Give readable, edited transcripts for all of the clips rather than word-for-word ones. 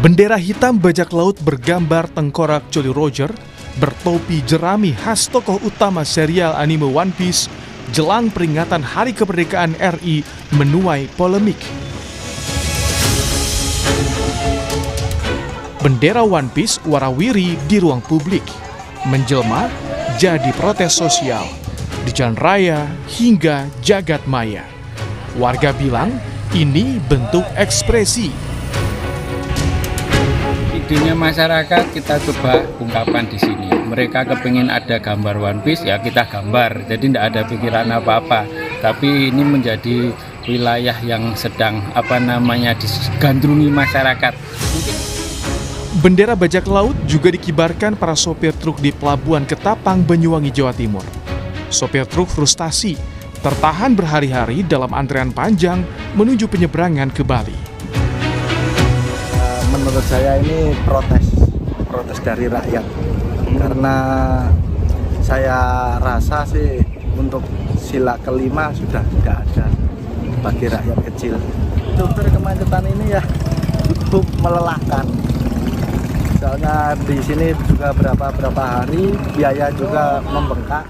Bendera hitam bajak laut bergambar tengkorak Jolly Roger bertopi jerami khas tokoh utama serial anime One Piece jelang peringatan Hari Kemerdekaan RI menuai polemik. Bendera One Piece warawiri di ruang publik, menjelma jadi protes sosial di jalan raya hingga jagat maya. Warga bilang ini bentuk ekspresi. Idenya masyarakat kita coba ungkapkan di sini. Mereka kepingin ada gambar One Piece, ya kita gambar. Jadi tidak ada pikiran apa-apa. Tapi ini menjadi wilayah yang sedang digandrungi masyarakat. Bendera bajak laut juga dikibarkan para sopir truk di Pelabuhan Ketapang, Banyuwangi, Jawa Timur. Sopir truk frustasi, tertahan berhari-hari dalam antrean panjang menuju penyeberangan ke Bali. Menurut saya ini protes dari rakyat, karena saya rasa sih untuk sila kelima sudah tidak ada bagi rakyat kecil. Sumber kemacetan ini ya cukup melelahkan. Soalnya di sini juga berapa hari biaya juga membengkak.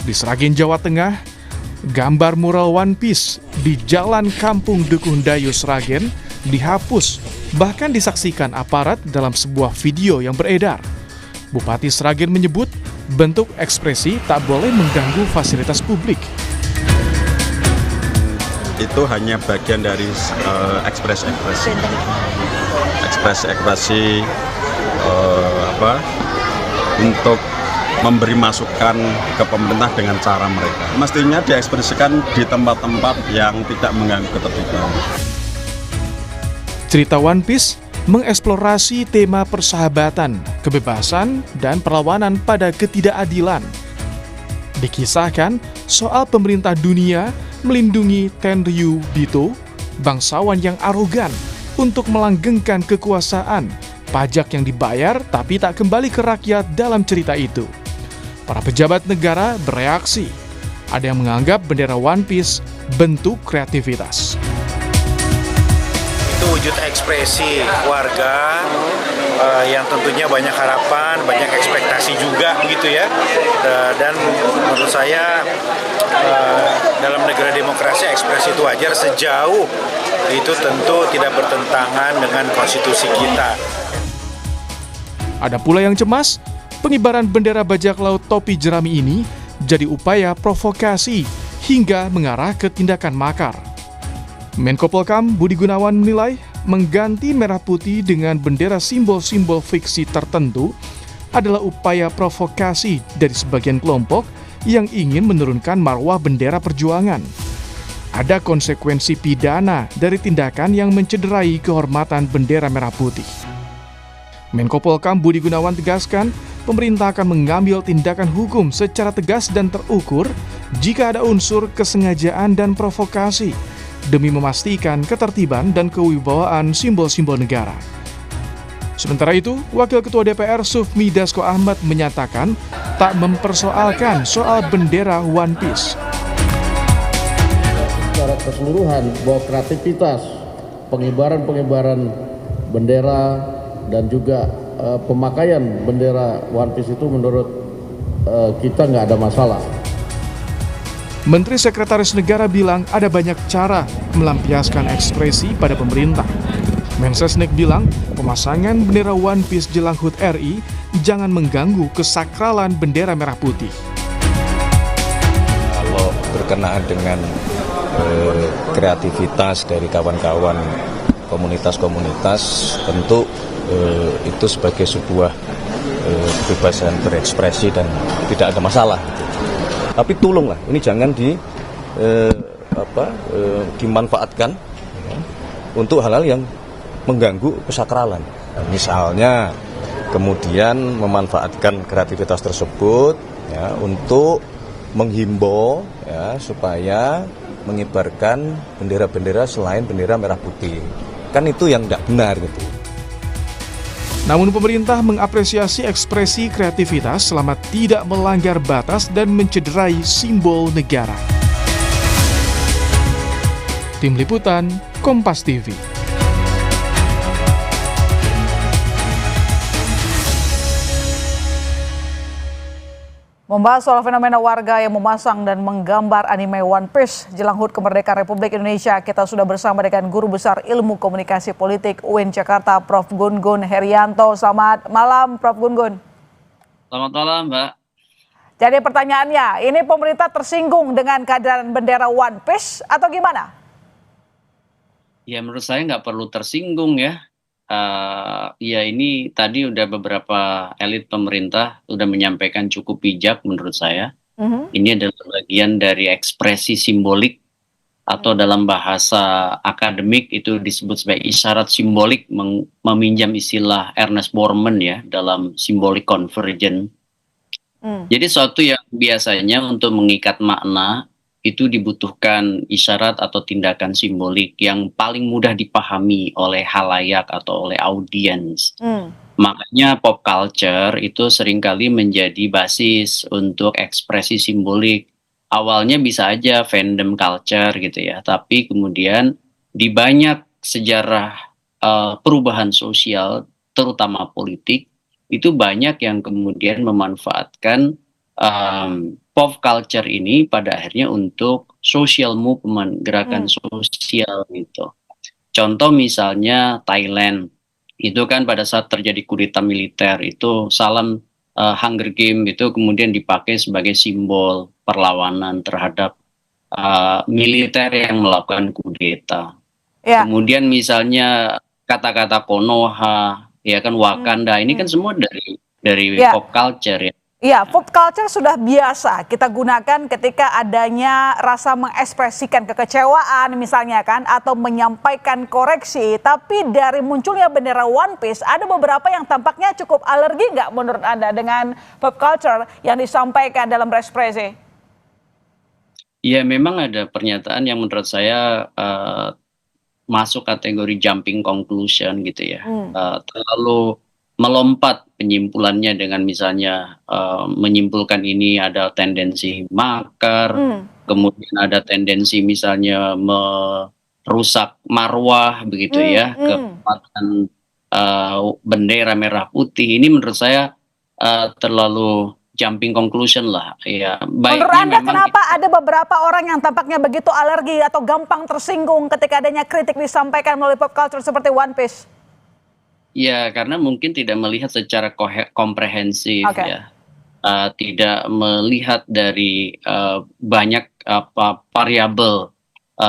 Di Sragen, Jawa Tengah, gambar mural One Piece di Jalan Kampung Dukuh Dayu, Sragen dihapus, bahkan disaksikan aparat dalam sebuah video yang beredar. Bupati Sragen menyebut bentuk ekspresi tak boleh mengganggu fasilitas publik. Itu hanya bagian dari ekspresi untuk memberi masukan ke pemerintah dengan cara mereka. Mestinya diekspresikan di tempat-tempat yang tidak mengganggu ketertiban. Cerita One Piece mengeksplorasi tema persahabatan, kebebasan, dan perlawanan pada ketidakadilan. Dikisahkan soal pemerintah dunia melindungi Tenryubito, bangsawan yang arogan, untuk melanggengkan kekuasaan, pajak yang dibayar tapi tak kembali ke rakyat dalam cerita itu. Para pejabat negara bereaksi. Ada yang menganggap bendera One Piece bentuk kreativitas. Itu wujud ekspresi warga yang tentunya banyak harapan, banyak ekspektasi juga gitu ya. Dan menurut saya dalam negara demokrasi ekspresi itu wajar sejauh itu tentu tidak bertentangan dengan konstitusi kita. Ada pula yang cemas, pengibaran bendera bajak laut topi jerami ini jadi upaya provokasi hingga mengarah ke tindakan makar. Menko Polhukam Budi Gunawan menilai mengganti merah putih dengan bendera simbol-simbol fiksi tertentu adalah upaya provokasi dari sebagian kelompok yang ingin menurunkan marwah bendera perjuangan. Ada konsekuensi pidana dari tindakan yang mencederai kehormatan bendera merah putih. Menko Polhukam Budi Gunawan tegaskan, pemerintah akan mengambil tindakan hukum secara tegas dan terukur jika ada unsur kesengajaan dan provokasi, demi memastikan ketertiban dan kewibawaan simbol-simbol negara. Sementara itu, Wakil Ketua DPR Sufmi Dasko Ahmad menyatakan tak mempersoalkan soal bendera One Piece. Secara keseluruhan bahwa kreativitas pengibaran bendera dan juga pemakaian bendera One Piece itu menurut kita nggak ada masalah. Menteri Sekretaris Negara bilang ada banyak cara melampiaskan ekspresi pada pemerintah. Mensesnek bilang pemasangan bendera One Piece jelang HUT RI jangan mengganggu kesakralan bendera merah putih. Kalau berkenaan dengan kreativitas dari kawan-kawan komunitas-komunitas, tentu itu sebagai sebuah kebebasan berekspresi dan tidak ada masalah. Tapi tolonglah, ini jangan dimanfaatkan ya, untuk hal-hal yang mengganggu kesakralan. Misalnya kemudian memanfaatkan kreativitas tersebut ya, untuk menghimbau ya, supaya mengibarkan bendera-bendera selain bendera merah putih. Kan itu yang tidak benar gitu. Namun pemerintah mengapresiasi ekspresi kreativitas selama tidak melanggar batas dan mencederai simbol negara. Tim Liputan, Kompas TV. Membahas soal fenomena warga yang memasang dan menggambar anime One Piece jelang HUT Kemerdekaan Republik Indonesia, kita sudah bersama dengan Guru Besar Ilmu Komunikasi Politik UIN Jakarta, Prof. Gun-Gun Herianto. Selamat malam, Prof. Gun-Gun. Selamat malam, Mbak. Jadi pertanyaannya, ini pemerintah tersinggung dengan kehadiran bendera One Piece atau gimana? Ya, menurut saya nggak perlu tersinggung ya. Ya ini tadi udah beberapa elit pemerintah udah menyampaikan cukup bijak menurut saya. Ini adalah bagian dari ekspresi simbolik atau dalam bahasa akademik itu disebut sebagai isyarat simbolik, meminjam istilah Ernest Borman ya dalam symbolic convergence. Jadi suatu yang biasanya untuk mengikat makna itu dibutuhkan isyarat atau tindakan simbolik yang paling mudah dipahami oleh halayak atau oleh audiens. Makanya pop culture itu seringkali menjadi basis untuk ekspresi simbolik. Awalnya bisa aja fandom culture gitu ya, tapi kemudian di banyak sejarah perubahan sosial, terutama politik, itu banyak yang kemudian memanfaatkan pop culture ini pada akhirnya untuk social movement, gerakan sosial gitu. Contoh misalnya Thailand, itu kan pada saat terjadi kudeta militer itu salam Hunger Game itu kemudian dipakai sebagai simbol perlawanan terhadap militer yang melakukan kudeta. Kemudian misalnya kata-kata Konoha, ya kan Wakanda, ini kan semua dari pop culture ya. Iya, pop culture sudah biasa kita gunakan ketika adanya rasa mengekspresikan kekecewaan misalnya kan, atau menyampaikan koreksi. Tapi dari munculnya bendera One Piece, ada beberapa yang tampaknya cukup alergi nggak menurut Anda dengan pop culture yang disampaikan dalam berekspresi? Ya memang ada pernyataan yang menurut saya masuk kategori jumping conclusion gitu ya. Terlalu melompat penyimpulannya dengan misalnya menyimpulkan ini ada tendensi makar, kemudian ada tendensi misalnya merusak marwah begitu ya, kehormatan bendera merah putih. Ini menurut saya terlalu jumping conclusion lah. Ya, menurut Anda kenapa ada beberapa orang yang tampaknya begitu alergi atau gampang tersinggung ketika adanya kritik disampaikan melalui pop culture seperti One Piece? Ya, karena mungkin tidak melihat secara komprehensif ya, tidak melihat dari banyak variabel,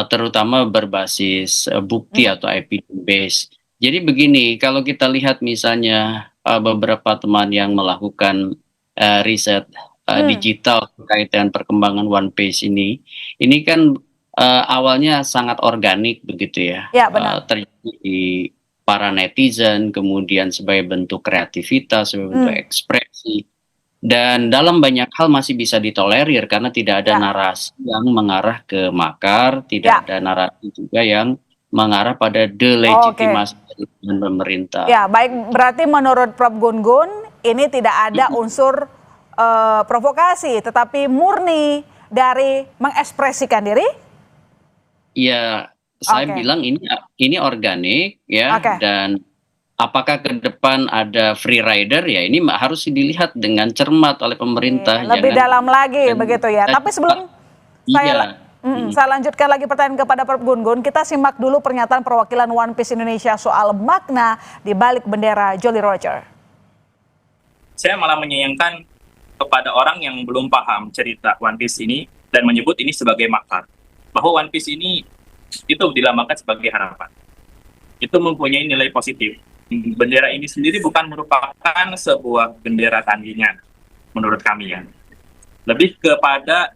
terutama berbasis bukti atau evidence base. Jadi begini, kalau kita lihat misalnya beberapa teman yang melakukan riset digital terkait dengan perkembangan One Piece ini kan awalnya sangat organik begitu ya, terjadi di para netizen, kemudian sebagai bentuk kreativitas, sebagai bentuk ekspresi, dan dalam banyak hal masih bisa ditolerir karena tidak ada narasi yang mengarah ke makar, tidak ada narasi juga yang mengarah pada delegitimasi dari pemerintah. Ya, baik, berarti menurut Prof. Gun-Gun ini tidak ada unsur provokasi, tetapi murni dari mengekspresikan diri? Iya. Saya bilang ini organik ya, dan apakah ke depan ada free rider ya, ini harus dilihat dengan cermat oleh pemerintah. Lebih dalam lagi begitu ya. Tapi sebelum saya lanjutkan lagi pertanyaan kepada Prof. Gun-Gun, kita simak dulu pernyataan perwakilan One Piece Indonesia soal makna di balik bendera Jolly Roger. Saya malah menyayangkan kepada orang yang belum paham cerita One Piece ini dan menyebut ini sebagai makar, bahwa One Piece ini itu dilambangkan sebagai harapan. Itu mempunyai nilai positif. Bendera ini sendiri bukan merupakan sebuah bendera tandingan, menurut kami ya. Lebih kepada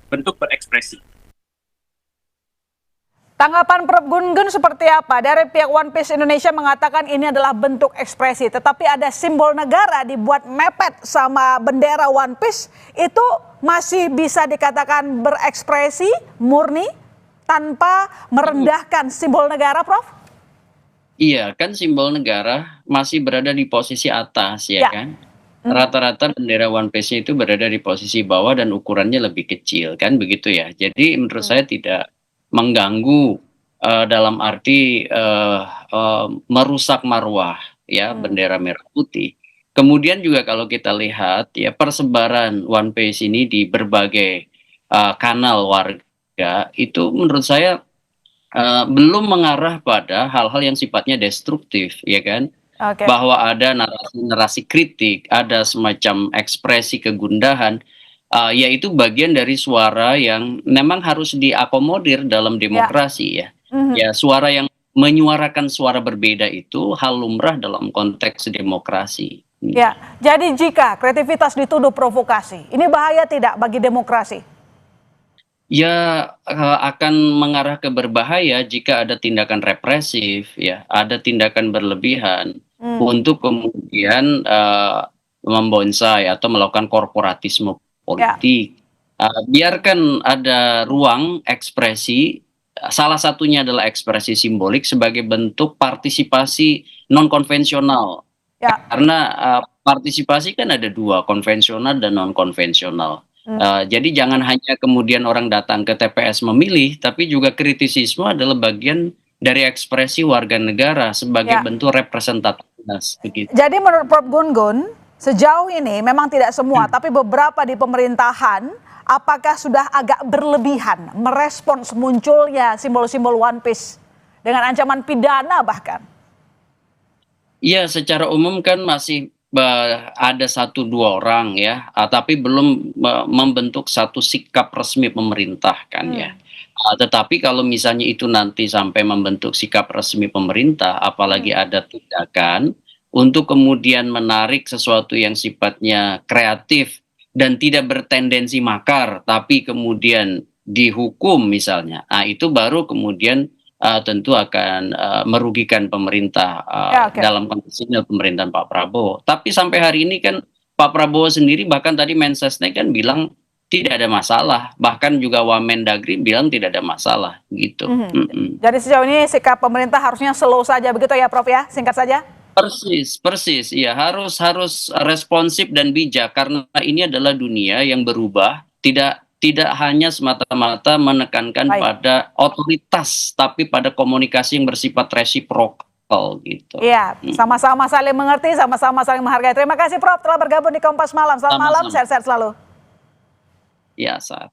bentuk berekspresi. Tanggapan Prof. Gun-Gun seperti apa? Dari pihak One Piece Indonesia mengatakan ini adalah bentuk ekspresi, tetapi ada simbol negara dibuat mepet sama bendera One Piece, itu masih bisa dikatakan berekspresi murni tanpa merendahkan simbol negara, Prof? Iya, kan simbol negara masih berada di posisi atas ya kan? Rata-rata bendera One Piece itu berada di posisi bawah dan ukurannya lebih kecil kan begitu ya. Jadi menurut saya tidak mengganggu dalam arti merusak marwah ya bendera merah putih. Kemudian juga kalau kita lihat ya persebaran One Piece ini di berbagai kanal warga itu menurut saya belum mengarah pada hal-hal yang sifatnya destruktif, ya kan? Oke. Bahwa ada narasi-narasi kritik, ada semacam ekspresi kegundahan, yaitu bagian dari suara yang memang harus diakomodir dalam demokrasi ya. Ya, suara yang menyuarakan suara berbeda itu hal lumrah dalam konteks demokrasi. Ya, jadi jika kreativitas dituduh provokasi, ini bahaya tidak bagi demokrasi? Ya, akan mengarah ke berbahaya jika ada tindakan represif, ya, ada tindakan berlebihan untuk kemudian membonsai atau melakukan korporatisme politik. Biarkan ada ruang ekspresi, salah satunya adalah ekspresi simbolik sebagai bentuk partisipasi non konvensional. Karena partisipasi kan ada dua, konvensional dan non konvensional. Jadi jangan hanya kemudian orang datang ke TPS memilih, tapi juga kritisisme adalah bagian dari ekspresi warga negara sebagai bentuk representativitas. Begitu. Jadi menurut Prof. Gun-Gun, sejauh ini memang tidak semua, tapi beberapa di pemerintahan, apakah sudah agak berlebihan merespons munculnya simbol-simbol One Piece dengan ancaman pidana bahkan? Iya, secara umum kan masih ada 1-2 orang ya, tapi belum membentuk satu sikap resmi pemerintah kan ya. Tetapi kalau misalnya itu nanti sampai membentuk sikap resmi pemerintah, apalagi ada tindakan untuk kemudian menarik sesuatu yang sifatnya kreatif dan tidak bertendensi makar, tapi kemudian dihukum misalnya, nah itu baru kemudian tentu akan merugikan pemerintah dalam konteks ini pemerintahan Pak Prabowo. Tapi sampai hari ini kan Pak Prabowo sendiri bahkan tadi Mensesnek kan bilang tidak ada masalah, bahkan juga Wamendagri bilang tidak ada masalah gitu. Jadi sejauh ini sikap pemerintah harusnya slow saja begitu ya Prof ya, singkat saja? Persis, ya harus responsif dan bijak karena ini adalah dunia yang berubah, tidak hanya semata-mata menekankan pada otoritas, tapi pada komunikasi yang bersifat resiprokal gitu. Iya, sama-sama saling mengerti, sama-sama saling menghargai. Terima kasih Prof telah bergabung di Kompas Malam. Selamat malam, sehat-sehat selalu. Ya, saat.